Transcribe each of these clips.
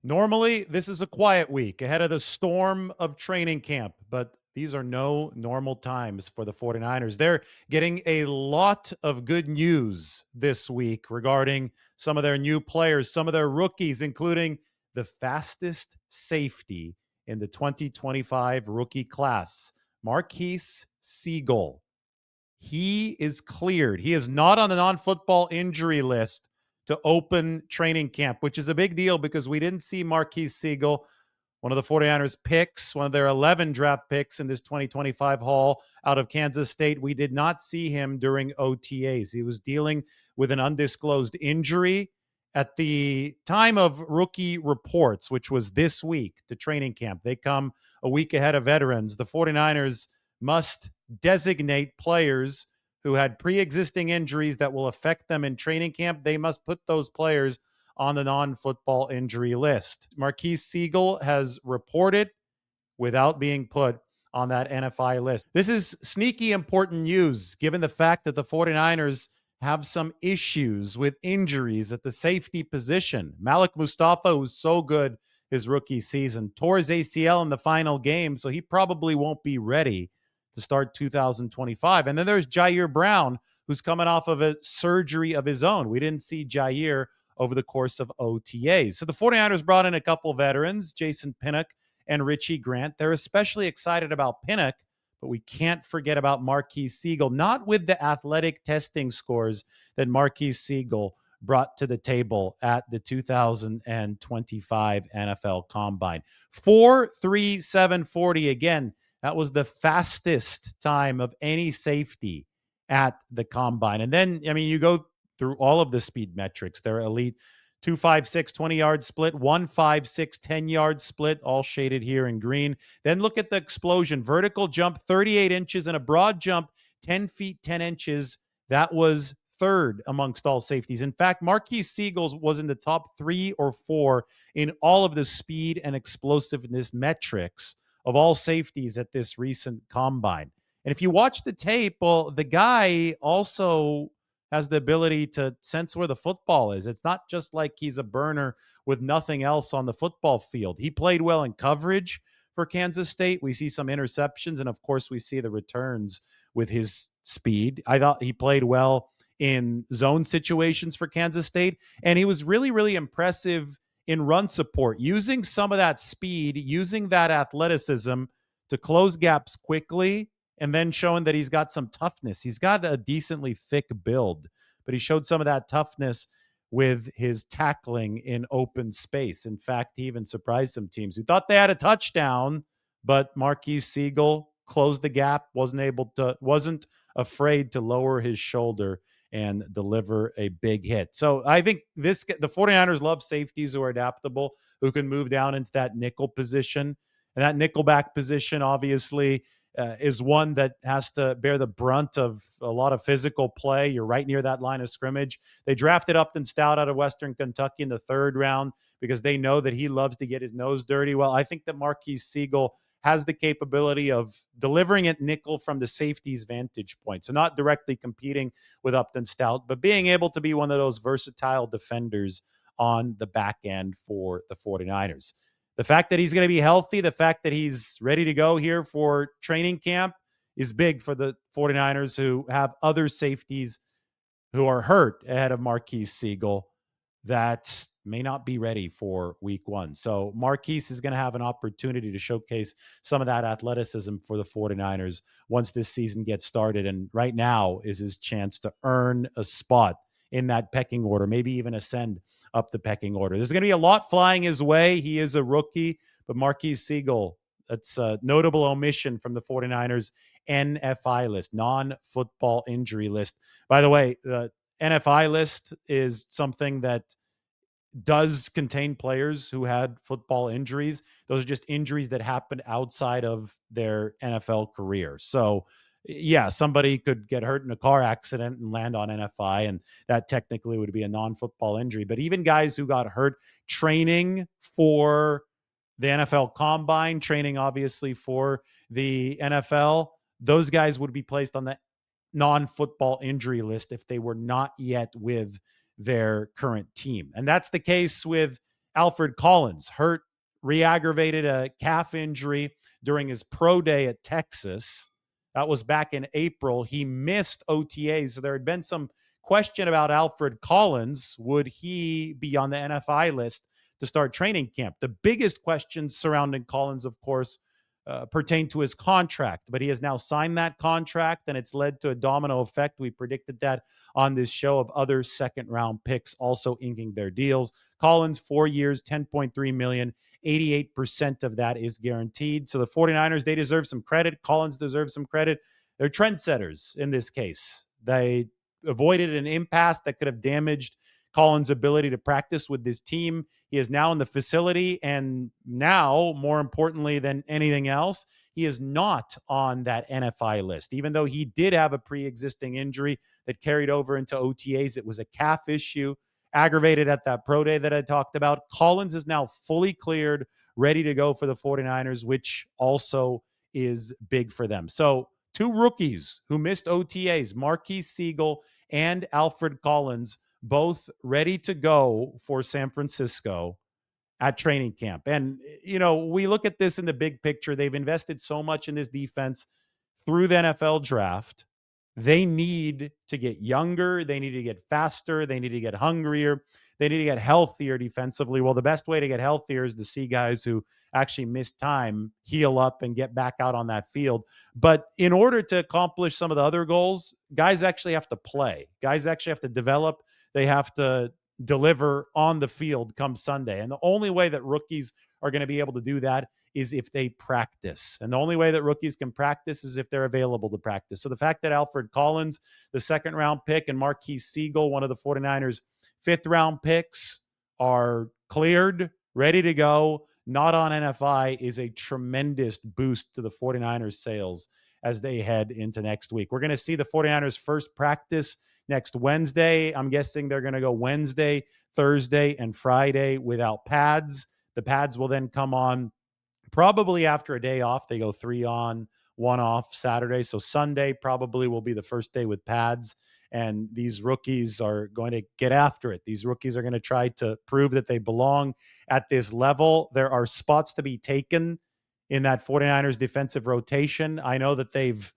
Normally, this is a quiet week ahead of the storm of training camp, but these are no normal times for the 49ers. They're getting a lot of good news this week regarding some of their new players, some of their rookies, including the fastest safety in the 2025 rookie class, Marques Sigle. He is cleared. He is not on the non-football injury list to open training camp, which is a big deal because we didn't see Marques Sigle, one of the 49ers picks, one of their 11 draft picks in this 2025 haul out of Kansas State. We did not see him during OTAs. He was dealing with an undisclosed injury at the time of rookie reports, which was this week to training camp. They come a week ahead of veterans. The 49ers must designate players who had pre-existing injuries that will affect them in training camp. They must put those players on the non-football injury list. Marques Sigle has reported without being put on that NFI list. This is sneaky important news given the fact that the 49ers have some issues with injuries at the safety position. Malik Mustafa, who's so good his rookie season, tore his ACL in the final game, so he probably won't be ready to start 2025. And then there's Jair Brown, who's coming off of a surgery of his own. We didn't see Jair over the course of OTAs. So the 49ers brought in a couple veterans, Jason Pinnock and Richie Grant. They're especially excited about Pinnock, but we can't forget about Marques Sigle, not with the athletic testing scores that Marques Sigle brought to the table at the 2025 NFL Combine. 4.3740. Again, that was the fastest time of any safety at the Combine. And then, I mean, you go through all of the speed metrics. They're elite 2.56 20-yard split, 1.56 10-yard split, all shaded here in green. Then look at the explosion. Vertical jump, 38 inches, and a broad jump, 10 feet, 10 inches. That was third amongst all safeties. In fact, Marques Sigle was in the top 3 or 4 in all of the speed and explosiveness metrics of all safeties at this recent combine. And if you watch the tape, well, the guy also has the ability to sense where the football is. It's not just like he's a burner with nothing else on the football field. He played well in coverage for Kansas State. We see some interceptions, and of course, we see the returns with his speed. I thought he played well in zone situations for Kansas State, and he was really, really impressive in run support, using some of that speed, using that athleticism to close gaps quickly, and then showing that he's got some toughness. He's got a decently thick build, but he showed some of that toughness with his tackling in open space. In fact, he even surprised some teams who thought they had a touchdown, but Marques Sigle closed the gap, wasn't afraid to lower his shoulder and deliver a big hit. So I think the 49ers love safeties who are adaptable, who can move down into that nickel position. And that nickelback position, obviously, is one that has to bear the brunt of a lot of physical play. You're right near that line of scrimmage. They drafted Upton Stout out of Western Kentucky in the 3rd round because they know that he loves to get his nose dirty. Well, I think that Marques Sigle has the capability of delivering at nickel from the safety's vantage point. So not directly competing with Upton Stout, but being able to be one of those versatile defenders on the back end for the 49ers. The fact that he's going to be healthy, the fact that he's ready to go here for training camp is big for the 49ers, who have other safeties who are hurt ahead of Marques Sigle that may not be ready for week 1. So Marques is going to have an opportunity to showcase some of that athleticism for the 49ers once this season gets started. And right now is his chance to earn a spot in that pecking order, maybe even ascend up the pecking order. There's going to be a lot flying his way. He is a rookie, but Marques Sigle, that's a notable omission from the 49ers NFI list, non-football injury list. By the way, the NFI list is something that does contain players who had football injuries. Those are just injuries that happened outside of their NFL career. So, yeah, somebody could get hurt in a car accident and land on NFI, and that technically would be a non-football injury. But even guys who got hurt training for the NFL Combine, training obviously for the NFL, those guys would be placed on the non-football injury list if they were not yet with their current team. And that's the case with Alfred Collins, hurt, re-aggravated a calf injury during his pro day at Texas. That was back in April. He missed OTAs. So there had been some question about Alfred Collins. Would he be on the NFI list to start training camp? The biggest questions surrounding Collins, of course, pertain to his contract, but he has now signed that contract, and it's led to a domino effect. We predicted that on this show of other second round picks also inking their deals. Collins, 4 years, 10.3 million. 88% of that is guaranteed. So the 49ers, they deserve some credit. Collins deserves some credit. They're trendsetters in this case. They avoided an impasse that could have damaged Collins' ability to practice with this team. He is now in the facility, and now, more importantly than anything else, he is not on that NFI list. Even though he did have a pre-existing injury that carried over into OTAs, it was a calf issue, aggravated at that pro day that I talked about. Collins is now fully cleared, ready to go for the 49ers, which also is big for them. So, two rookies who missed OTAs, Marques Sigle and Alfred Collins, both ready to go for San Francisco at training camp. And, we look at this in the big picture. They've invested so much in this defense through the NFL draft. They need to get younger. They need to get faster. They need to get hungrier. They need to get healthier defensively. Well, the best way to get healthier is to see guys who actually miss time heal up and get back out on that field. But in order to accomplish some of the other goals, guys actually have to play. Guys actually have to develop. They have to deliver on the field come Sunday. And the only way that rookies are going to be able to do that is if they practice. And the only way that rookies can practice is if they're available to practice. So the fact that Alfred Collins, the second round pick, and Marques Sigle, one of the 49ers' fifth round picks, are cleared, ready to go, not on NFI, is a tremendous boost to the 49ers' sales as they head into next week. We're going to see the 49ers' first practice next Wednesday. I'm guessing they're going to go Wednesday, Thursday, and Friday without pads. The pads will then come on probably after a day off. They go 3 on, 1 off Saturday. So Sunday probably will be the first day with pads. And these rookies are going to get after it. These rookies are going to try to prove that they belong at this level. There are spots to be taken in that 49ers defensive rotation. I know that they've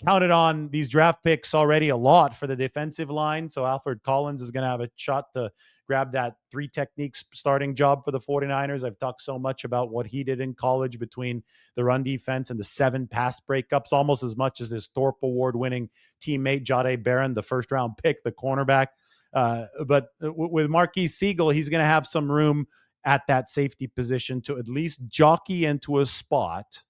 counted on these draft picks already a lot for the defensive line. So Alfred Collins is going to have a shot to grab that 3 techniques starting job for the 49ers. I've talked so much about what he did in college between the run defense and the 7 pass breakups, almost as much as his Thorpe Award winning teammate, Jahdae Barron, the first round pick, the cornerback. But with Marques Sigle, he's going to have some room at that safety position to at least jockey into a spot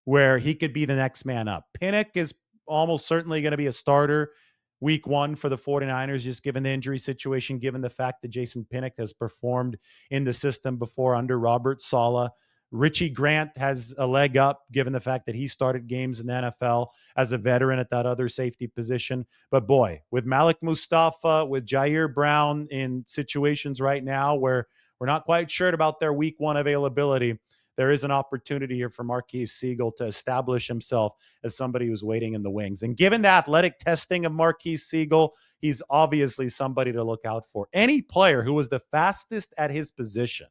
where he could be the next man up. Pinnock is almost certainly going to be a starter week 1 for the 49ers, just given the injury situation, given the fact that Jason Pinnock has performed in the system before under Robert Saleh. Richie Grant has a leg up, given the fact that he started games in the NFL as a veteran at that other safety position. But boy, with Malik Mustafa, with Jair Brown in situations right now where we're not quite sure about their week 1 availability, there is an opportunity here for Marques Sigle to establish himself as somebody who's waiting in the wings. And given the athletic testing of Marques Sigle, he's obviously somebody to look out for. Any player who was the fastest at his position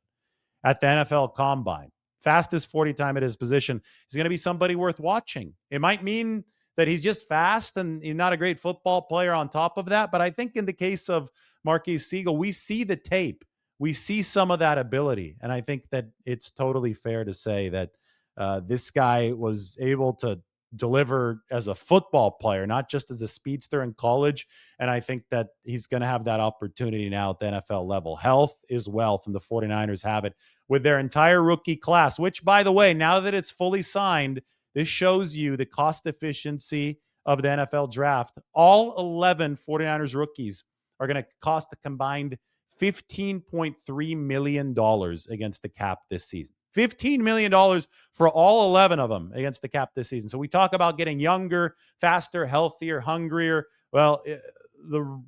at the NFL Combine, fastest 40 time at his position, is going to be somebody worth watching. It might mean that he's just fast and he's not a great football player on top of that. But I think in the case of Marques Sigle, we see the tape. We see some of that ability. And I think that it's totally fair to say that this guy was able to deliver as a football player, not just as a speedster in college. And I think that he's going to have that opportunity now at the NFL level. Health is wealth, and the 49ers have it with their entire rookie class, which, by the way, now that it's fully signed, this shows you the cost efficiency of the NFL draft. All 11 49ers rookies are going to cost a combined $15.3 million against the cap this season. $15 million for all 11 of them against the cap this season. So we talk about getting younger, faster, healthier, hungrier. Well,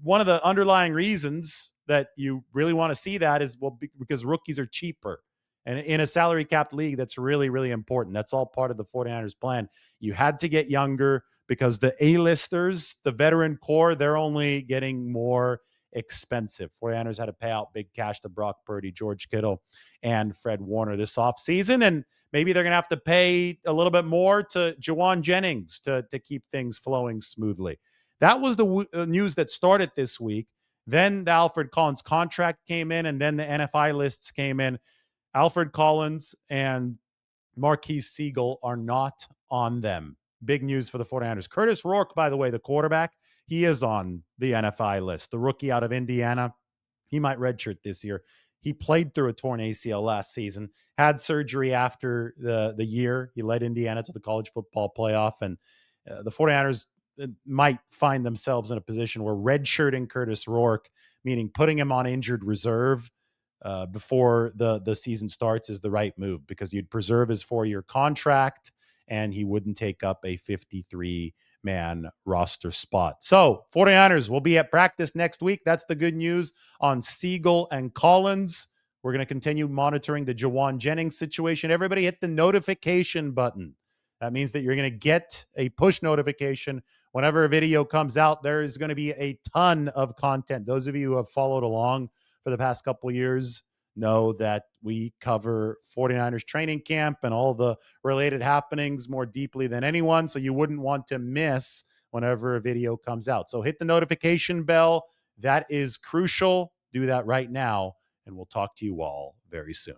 one of the underlying reasons that you really want to see that is, well, because rookies are cheaper. And in a salary capped league, that's really, really important. That's all part of the 49ers plan. You had to get younger because the A-listers, the veteran core, they're only getting more expensive. 49ers had to pay out big cash to Brock Purdy, George Kittle, and Fred Warner this offseason. And maybe they're going to have to pay a little bit more to Jawan Jennings to keep things flowing smoothly. That was the news that started this week. Then the Alfred Collins contract came in, and then the NFI lists came in. Alfred Collins and Marques Sigle are not on them. Big news for the 49ers. Curtis Rourke, by the way, the quarterback, he is on the NFI list. The rookie out of Indiana, he might redshirt this year. He played through a torn ACL last season, had surgery after the year. He led Indiana to the college football playoff, and the 49ers might find themselves in a position where redshirting Curtis Rourke, meaning putting him on injured reserve before the season starts, is the right move, because you'd preserve his 4-year contract and he wouldn't take up a 53-man roster spot. So 49ers will be at practice next week. That's the good news on Sigle and Collins. We're going to continue monitoring the Jawan Jennings situation. Everybody hit the notification button. That means that you're going to get a push notification whenever a video comes out. There is going to be a ton of content. Those of you who have followed along for the past couple of years know that we cover 49ers training camp and all the related happenings more deeply than anyone. So you wouldn't want to miss whenever a video comes out. So hit the notification bell. That is crucial. Do that right now, and we'll talk to you all very soon.